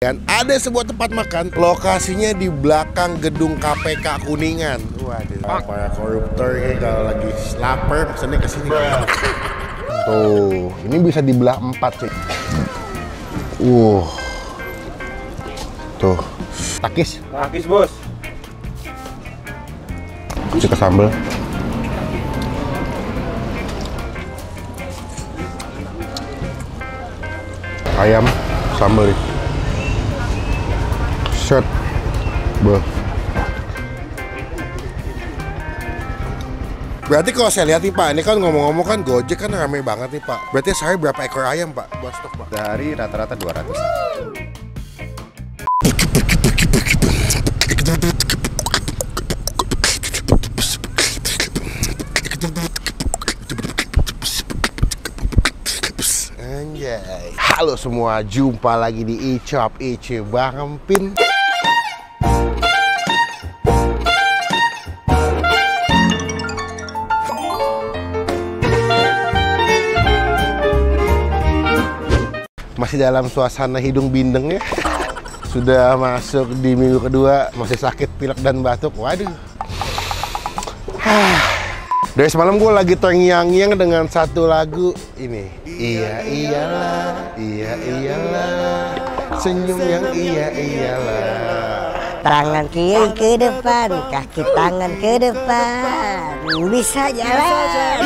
Dan ada sebuah tempat makan, lokasinya di belakang gedung KPK Kuningan. Waduh, para koruptor ini kalau lagi lapar pesannya ke sini. Tuh, ini bisa dibelah 4 sih. Tuh, takis. Takis bos. Kasih ke sambal. Ayam, sambal nih. Set. Beuh. Berarti kalau saya lihat nih Pak, ini kan ngomong-ngomong kan Gojek kan ramai banget nih Pak. Berarti sehari berapa ekor ayam Pak buat stok Pak? Sehari rata-rata 200. Anjay. Halo semua, jumpa lagi di Icop Ice Bang Empin. Masih dalam suasana hidung bindeng ya. Sudah masuk di minggu kedua, masih sakit pilek dan batuk. Waduh. Dari semalam gue lagi terngiang-ngiang dengan satu lagu ini. Iya iyalah, iya iyalah, senyum yang iya iyalah. Tangan kiri ke depan, kaki tangan ke depan, bisa jalan.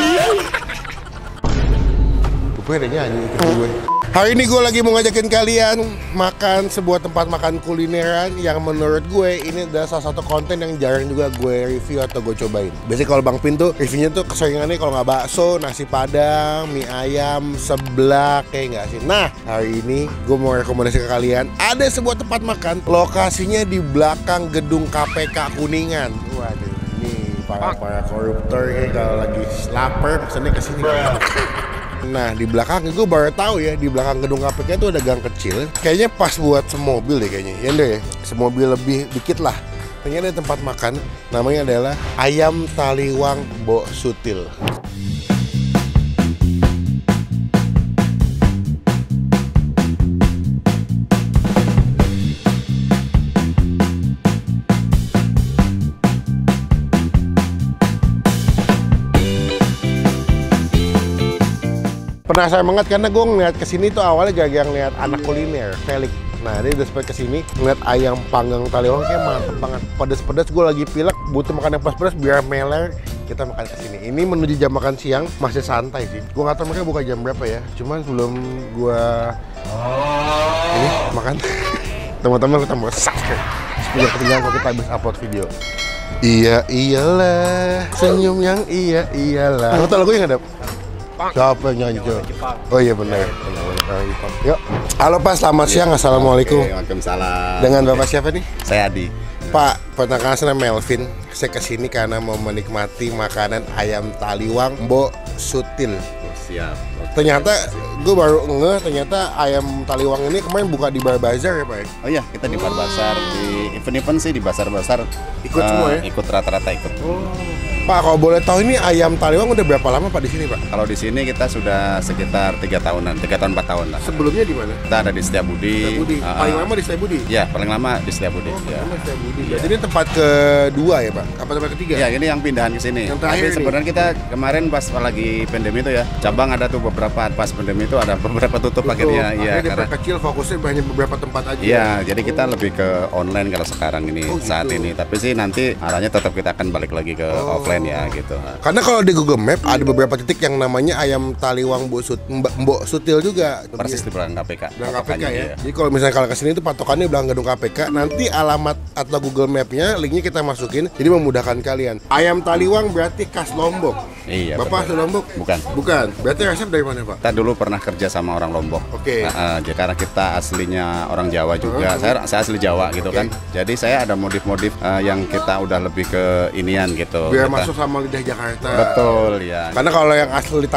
Gue ada nyanyi ikut gue. Hari ini gue lagi mau ngajakin kalian makan sebuah tempat makan kulineran yang menurut gue ini adalah salah satu konten yang jarang juga gue review atau gue cobain. Biasanya kalau Bang Pin tuh reviewnya tuh keseringannya kalau nggak bakso, nasi padang, mie ayam, seblak, kayak nggak sih. Nah hari ini gue mau rekomendasi ke kalian ada sebuah tempat makan, lokasinya di belakang gedung KPK Kuningan. Waduh, ini para koruptor ini kalau lagi lapar pesannya ke sini. Nah di belakang gue baru tahu ya, di belakang gedung KPK itu ada gang kecil. Kayaknya pas buat semobil deh kayaknya. Ya deh, semobil lebih dikit lah. Ternyata ada tempat makan, namanya adalah Ayam Taliwang Mbok Sutil. Penasaran banget karena gue ngeliat kesini tuh awalnya gara-gara ngeliat anak kuliner, Felix. Nah dia udah sempat kesini ngeliat ayam panggang Taliwang kayak mantep banget. Pedas-pedas, gue lagi pilek, butuh makan yang pedas-pedas biar meler. Kita makan kesini. Ini menuju jam makan siang masih santai sih. Gue nggak tahu mereka buka jam berapa ya. Cuman sebelum gue ini makan, teman-teman kita mau subscribe supaya ketinggalan kalau kita habis upload video. Iya iyalah, senyum yang iya iyalah. Lo tau lagu yang ada? Siapa yang nyanyi? Oh iya benar. Yuk. Halo Pak, selamat siang. Assalamualaikum. Waalaikumsalam. Dengan Bapak siapa nih? Saya Adi. Pak, perkenalkan saya Melvin. Saya kesini karena mau menikmati makanan ayam Taliwang Mbok Sutil. Siap. Ternyata gue baru ngeh, ternyata ayam Taliwang ini kemarin buka di Bar Bazar ya Pak ya? Oh iya, kita di Bar Bazar, di event-event sih di Bazar-Bazar ikut semua ya? Ikut rata-rata ikut. Pak, kalau boleh tahu ini ayam Taliwang udah berapa lama Pak di sini Pak? Kalau di sini kita sudah sekitar 3 tahunan, 3 tahun 4 tahun lah. Sebelumnya di mana? Kita ada di Setiabudi. Paling lama di Setiabudi? Ya, paling lama di Setiabudi. Ya. Jadi ini tempat kedua ya Pak? Apa tempat ketiga? Ya, ini yang pindahan ke sini. Tapi sebenarnya kita kemarin pas lagi pandemi itu ya, cabang ada tuh beberapa, pas pandemi itu ada beberapa tutup akhirnya. Iya, karena kecil fokusnya hanya beberapa tempat aja. Iya, jadi kita lebih ke online kalau sekarang ini saat ini. Tapi sih nanti arahnya tetap kita akan balik lagi ke offline ya gitu. Karena kalau di Google Map ada beberapa titik yang namanya ayam Taliwang Mbok Sutil juga. Persis di belakang KPK. Belakang KPK ya. Jadi kalau misalnya kalau kesini itu patokannya belakang gedung KPK. Nanti alamat atau Google Map-nya linknya kita masukin. Jadi memudahkan kalian. Ayam Taliwang berarti khas Lombok. Iya. Bapak asli Lombok? Bukan. Bukan. Berarti resep dari mana Pak? Kita dulu pernah kerja sama orang Lombok. Oke. Karena kita aslinya orang Jawa juga. Saya asli Jawa gitu kan. Jadi saya ada modif-modif yang kita udah lebih ke inian gitu. Biar masuk sama lidah Jakarta. Betul ya. Karena kalau yang asli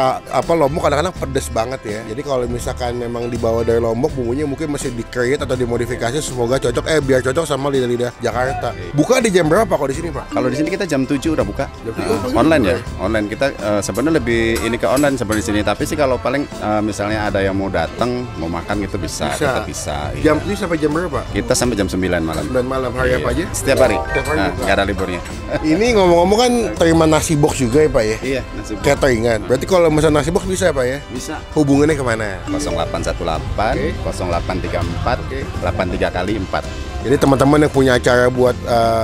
Lombok kadang-kadang pedes banget ya. Jadi kalau misalkan memang dibawa dari Lombok, bumbunya mungkin masih di-create atau dimodifikasi semoga cocok biar cocok sama lidah-lidah Jakarta. Buka di jam berapa kalau di sini Pak? Kalau di sini kita jam 7 udah buka. Online ya. Online kita sebenarnya lebih ini ke online sebenarnya di sini. Tapi sih kalau paling misalnya ada yang mau datang, mau makan gitu bisa. Tetap bisa. Jam Iya. ini sampai jam berapa? Kita sampai jam 9 malam. 9 malam, hari apa aja? Setiap hari. Setiap hari buka. Nggak ada liburnya. Ini ngomong-ngomong kan terima nasi box juga ya Pak ya? Iya, nasi box. Cateringan. Berarti kalau pesan nasi box bisa ya Pak ya? Bisa. Hubungannya kemana? 0818 Oke. 0834 Oke. 83 kali 4. Jadi teman-teman yang punya acara buat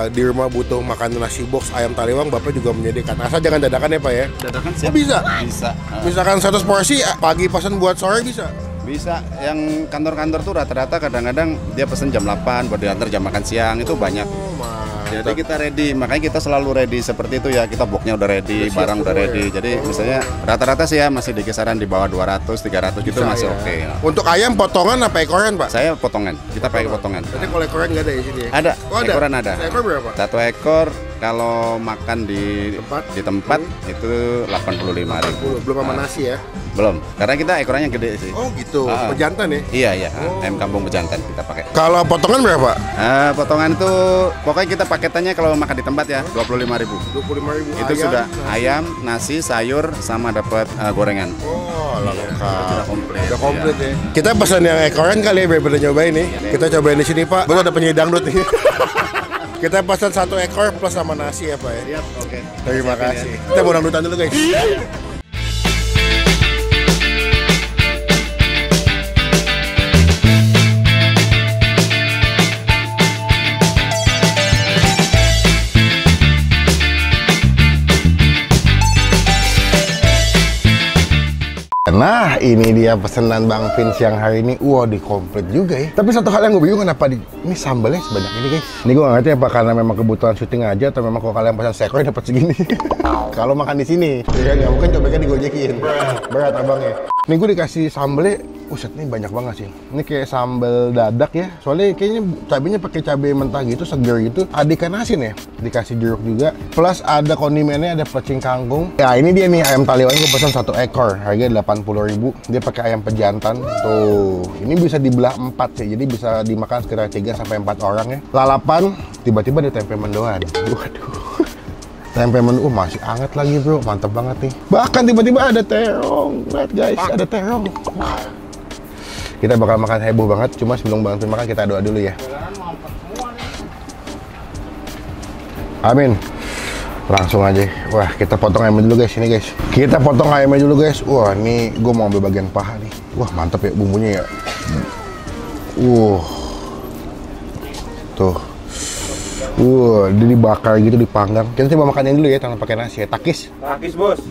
di rumah butuh makan nasi box ayam taliwang, Bapak juga menyediakan. Asal jangan dadakan ya Pak ya? Dadakan Oh, bisa? Bisa. Misalkan 100 porsi, pagi pesan buat sore bisa? Bisa. Yang kantor-kantor tuh rata-rata kadang-kadang dia pesen jam 8 buat diantar jam makan siang itu banyak. Oh, Jadi kita ready, makanya kita selalu ready seperti itu ya. Kita boxnya udah ready, barang udah ready. Jadi misalnya rata-rata sih ya masih di kisaran di bawah 200, 300 gitu masih oke. Ya. Untuk ayam potongan apa ekoran Pak? Saya potongan, kita pakai potongan. Berarti kalau ekoran nggak ada di sini ya? Ada, Oh, ada? ekoran ada. Ekor berapa? Satu ekor kalau makan di Tempat? itu 85.000. Belum sama nasi ya? Belum, karena kita ekorannya gede sih. Oh gitu, pejantan ya? Iya, ayam kampung pejantan kita pakai. Kalau potongan berapa? Potongan itu pokoknya kita paketannya kalau makan di tempat ya 25.000. 25.000 Itu ayam, sudah nasi. ayam, nasi, sayur sama dapat gorengan. Oh, lengkap. Sudah komplit. Udah komplit ya. Kita pesan yang ekoran kali ya biar pada nyobain nih. Kita cobain di sini Pak. Betul ada penyanyi dangdut nih. Kita pesan 1 ekor plus sama nasi ya Pak ya. Siap, oke. Terima kasih. Kita mau dangdutan dulu guys. Nah, ini dia pesanan Bang Vince yang hari ini. Wah, di komplit juga ya. Tapi satu hal yang gue bingung kenapa ini sambalnya sebanyak ini guys. Ini gue gak ngerti apa karena memang kebutuhan syuting aja atau memang kalau kalian pesan sekor dapat segini. Kalau makan di sini, ya nggak mungkin cobeknya digojekin. Berat abangnya. Ini gue dikasih sambalnya. Uset, ini banyak banget sih. Ini kayak sambal dadak ya. Soalnya kayaknya cabenya pakai cabai mentah gitu, seger gitu. Ada ikan asin ya. Dikasih jeruk juga. Plus ada kondimennya, ada pecing kangkung. Ya ini dia nih ayam taliwang, gue pesan 1 ekor. Harganya 80.000. Dia pakai ayam pejantan. Tuh, ini bisa dibelah 4 sih. Jadi bisa dimakan sekitar 3 sampai 4 orang ya. Lalapan, tiba-tiba ada tempe mendoan. Waduh. Tempe mendoan masih anget lagi bro. Mantap banget nih. Bahkan tiba-tiba ada terong. Lihat guys, ada terong. Wah. Kita bakal makan heboh banget, cuma sebelum bantuin makan kita doa dulu ya. Amin. Langsung aja. Wah, kita potong ayamnya dulu guys, ini guys. Kita potong ayamnya dulu guys. Wah, ini gue mau ambil bagian paha nih. Wah, mantep ya bumbunya ya. Tuh. Dia dibakar gitu, dipanggang. Kita coba makannya dulu ya, tanpa pakai nasi ya. Takis. Takis bos.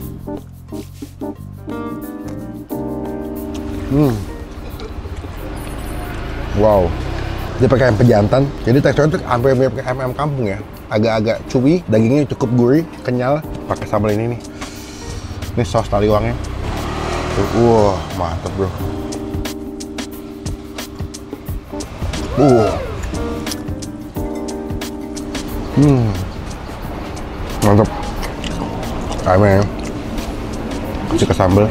Wow, dia pakai ayam pejantan, jadi teksturnya tuh hampir mirip kayak ayam kampung ya. Agak-agak chewy, dagingnya cukup gurih, kenyal. Pakai sambal ini nih. Ini saus taliwangnya. Tuh, wah, mantep bro. Mantep. Ayamnya ya. Kasih ke sambal.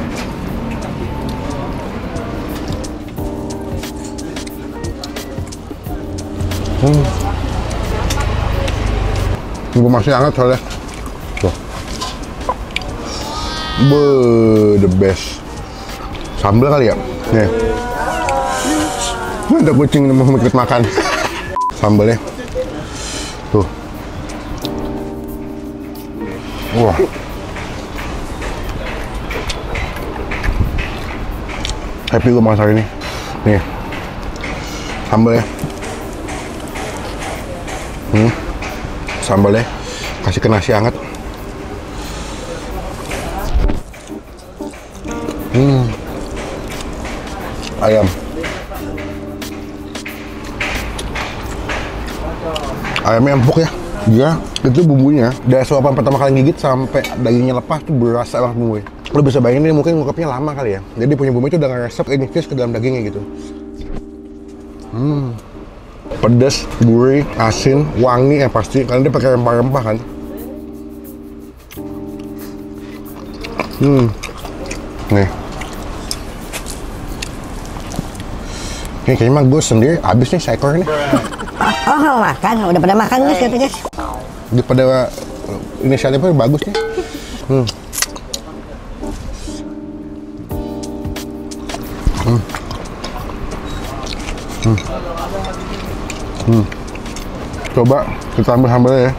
Ini masih hangat soalnya. Tuh. The best. Sambal kali ya? Nih. Ada kucing yang mau ikut makan. Sambalnya. Tuh. Wah. Happy gue masak ini. Nih. Sambalnya. Sambalnya kasih ke nasi hangat. Ayam. Ayamnya empuk ya. Dia itu bumbunya dari suapan pertama kali gigit sampai dagingnya lepas tuh berasa banget bumbunya. Lo bisa bayangin ini mungkin ngungkapnya lama kali ya. Jadi punya bumbu itu udah ngeresep ini fish ke dalam dagingnya gitu. Pedas, gurih, asin, wangi ya pasti karena dia pakai rempah-rempah kan. Nih. Ini kayaknya mah gue sendiri habis nih seekor ini. Oh, makan. Udah pada makan guys, kata guys. Dia pada inisialnya pun bagus nih. Coba kita ambil sambalnya ya.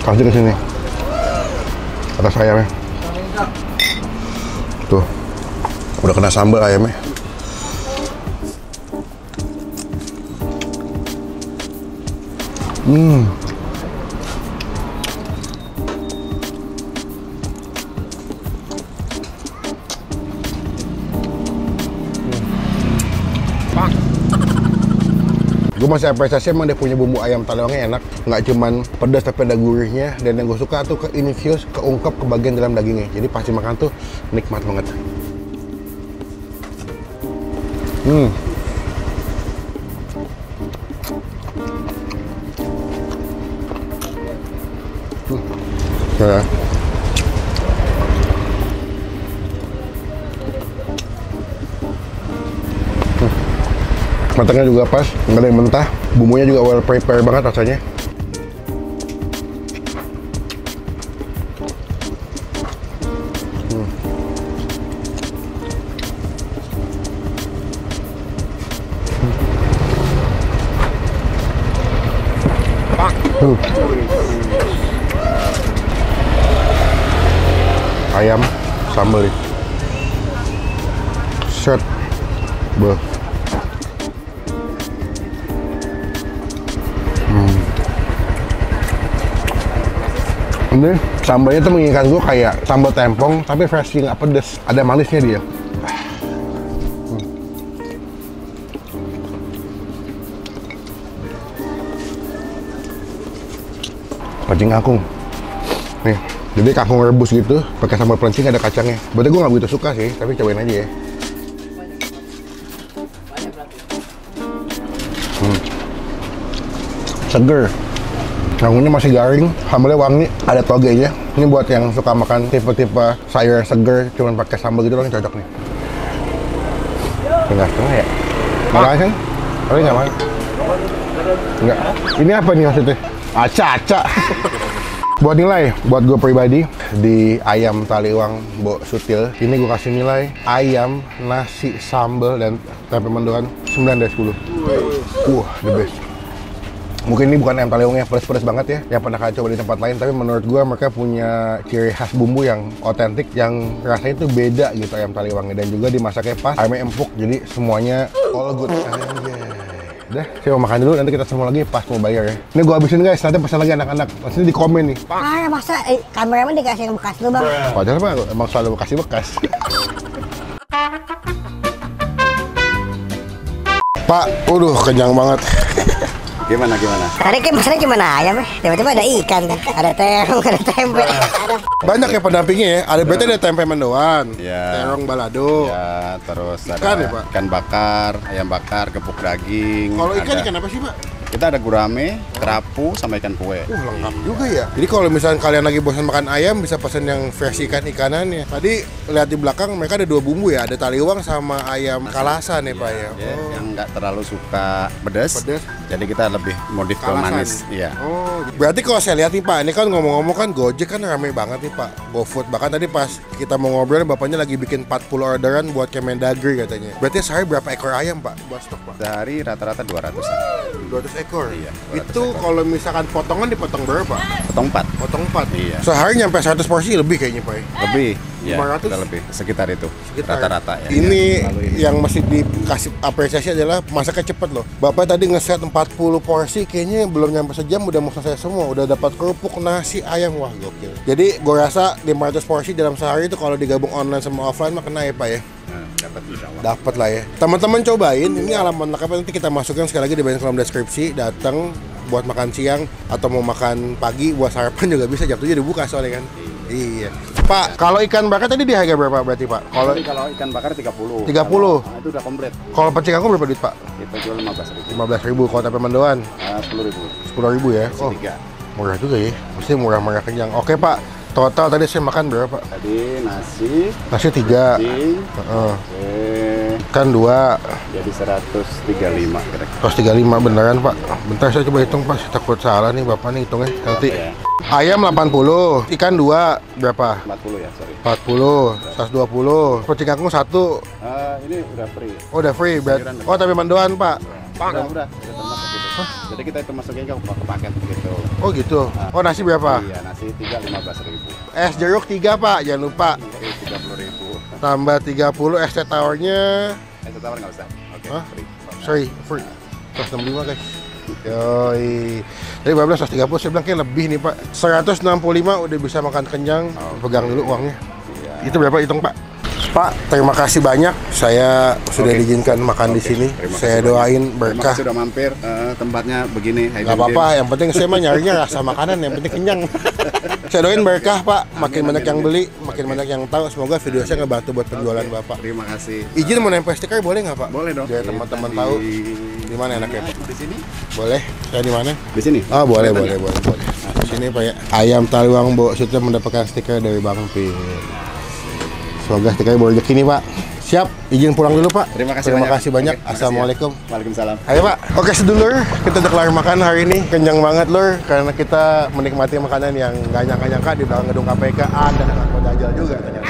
Kasih ke sini. Atas ayamnya. Tuh. Udah kena sambal ayamnya. Gue masih apresiasi emang dia punya bumbu ayam talewangnya enak, nggak cuman pedas tapi ada gurihnya, dan yang gue suka tuh ke infuse, keungkap ke bagian dalam dagingnya, jadi pasti makan tuh nikmat banget. Ya. Matangnya juga pas, nggak ada yang mentah. Bumbunya juga well prepare banget rasanya. Ayam sambal nih. Set. Beuh. Ini sambalnya tuh mengingatkan gue kayak sambal tempong, tapi versi nggak pedes. Ada manisnya dia. Pancing kangkung. Nih, jadi kangkung rebus gitu, pakai sambal pelencing ada kacangnya. Berarti gue nggak begitu suka sih, tapi cobain aja ya. Seger. Kangkungnya masih garing, sambalnya wangi, ada togenya. Ini buat yang suka makan tipe-tipe sayur yang seger, cuman pakai sambal gitu loh, cocok nih. Setengah-setengah ya? Malah kan? Tapi nggak makan. Enggak. Ini apa nih maksudnya? Aca-aca. Buat nilai, buat gue pribadi, di ayam taliwang Mbok Sutil, ini gue kasih nilai ayam, nasi, sambal, dan tempe mendoan 9 dari 10. The best. Mungkin ini bukan ayam taliwangnya pedas-pedas banget ya, yang pernah kalian coba di tempat lain, tapi menurut gue mereka punya ciri khas bumbu yang otentik, yang rasanya itu beda gitu ayam taliwangnya, dan juga dimasaknya pas, ayamnya empuk, jadi semuanya all good. Udah, saya mau makan dulu, nanti kita semua lagi pas mau bayar ya. Ini gue habisin guys, nanti pesan lagi anak-anak, pasti di komen nih. Masa kameramen dikasih yang bekas lu bang? Padahal mah emang selalu bekas. Pak, kenyang banget. Gimana? Tadi kan pesannya cuma ayam ya, tiba-tiba ada ikan kan, ada terong, ada tempe, ada... Banyak ya pendampingnya ya, berarti ada tempe mendoan, ya, terong balado, ya, terus ada ikan ya Pak? Ikan bakar, ayam bakar, gepuk daging. Kalau ikan apa sih Pak? Kita ada gurame, kerapu, sama ikan kue. Lengkap juga ya. Jadi kalau misalnya kalian lagi bosan makan ayam, bisa pesen yang versi ikan-ikanannya. Tadi lihat di belakang mereka ada 2 bumbu ya, ada taliwang sama ayam kalasan ya Pak ya. Yang nggak terlalu suka pedas. Jadi kita lebih modif ke manis. Iya. Berarti kalau saya lihat nih Pak, ini kan ngomong-ngomong kan Gojek kan ramai banget nih Pak, GoFood. Bahkan tadi pas kita mau ngobrol, bapaknya lagi bikin 40 orderan buat Kemendagri katanya. Berarti sehari berapa ekor ayam Pak buat stok Pak? Sehari rata-rata 200. 200 ekor? Iya. Itu kalau misalkan potongan dipotong berapa? Potong 4. Potong 4? Iya. Sehari nyampe 100 porsi lebih kayaknya Pak? Lebih. 500? Ya, lebih. Sekitar itu. Rata-rata ya. Ini yang mesti dikasih apresiasi adalah masaknya cepet loh. Bapak tadi ngeset 40 porsi, kayaknya belum nyampe sejam udah mau selesai semua. Udah dapat kerupuk, nasi, ayam, wah gokil. Jadi gue rasa 500 porsi dalam sehari itu kalau digabung online sama offline mah kena ya Pak ya? Dapat lah ya. Teman-teman cobain, ini alamat lengkapnya nanti kita masukkan sekali lagi di bagian kolom deskripsi. Datang buat makan siang atau mau makan pagi buat sarapan juga bisa, jam 7 dibuka soalnya kan. Iya. Pak, kalau ikan bakar tadi di harga berapa berarti Pak? Kalau ikan bakar 30. 30. Itu udah komplit. Kalau pecing kangkung berapa duit Pak? Kita jual 15.000. 15.000. Kalau tempe mendoan? 10.000. 10.000 ya. Oh, murah juga ya. Mesti murah-murah kenyang. Oke Pak. Total tadi saya makan berapa? Tadi nasi 3. Ikan 2. Jadi 135 kira-kira. 135 beneran Pak. Bentar saya coba hitung Pak. Saya takut salah nih Bapak nih hitungnya. Nanti. Ayam 80, ikan 2 berapa? 40 ya, sorry. 40, 120. Pecing kangkung 1. Ini udah free. Oh, udah free. Oh, tapi mendoan Pak. Udah termasuk gitu. Jadi kita itu masukin ke paket gitu. Oh gitu. Oh nasi berapa? Iya, nasi 3 15.000. Es jeruk 3 Pak, jangan lupa. Oke, 30.000. Tambah 30 es teh tawarnya. Tawar nggak usah. Oke, Hah? free. Free. 165 guys. Yoi. Tadi 12 130 saya bilang kayak lebih nih Pak. 165 udah bisa makan kenyang. Pegang dulu uangnya. Iya. Itu berapa hitung Pak? Pak, terima kasih banyak. Saya sudah diizinkan makan di sini. Saya doain berkah. Terima kasih udah mampir. Tempatnya begini. Gak apa-apa, yang penting saya mah nyarinya rasa makanan, yang penting kenyang. Saya doain berkah Pak, makin banyak yang beli, makin banyak yang tahu. Semoga video saya ngebantu buat penjualan Bapak. Terima kasih. Izin mau nempel stiker boleh nggak Pak? Boleh dong. Biar teman-teman tahu di mana enaknya Pak. Di sini? Boleh. Saya di mana? Di sini. Oh boleh. Di sini Pak ya. Ayam Taliwang Bo sudah mendapatkan stiker dari Bang Pin. Semoga stiker bawa rezeki nih Pak. Siap, izin pulang dulu Pak. Terima kasih banyak. Oke, Assalamualaikum. Waalaikumsalam. Ayo Pak. Oke sedulur, kita udah kelar makan hari ini. Kenyang banget lur, karena kita menikmati makanan yang gak nyangka-nyangka di belakang gedung KPK ada anak Dajjal juga ternyata.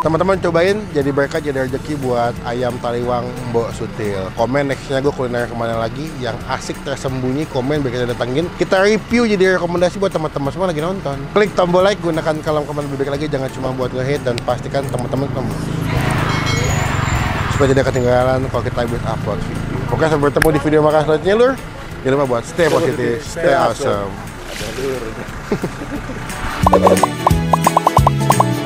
Teman-teman cobain, jadi berkah, jadi rezeki buat ayam Taliwang Mbok Sutil. Komen nextnya gue kuliner kemana lagi yang asik tersembunyi, komen biar kita datangin. Kita review jadi rekomendasi buat teman-teman semua lagi nonton. Klik tombol like, gunakan kolom komen lebih baik lagi, jangan cuma buat nge-hate, dan pastikan teman-teman supaya tidak ketinggalan kalau kita buat upload video. Oke, sampai bertemu di video makan selanjutnya lur. Jangan lupa buat stay positive, stay awesome.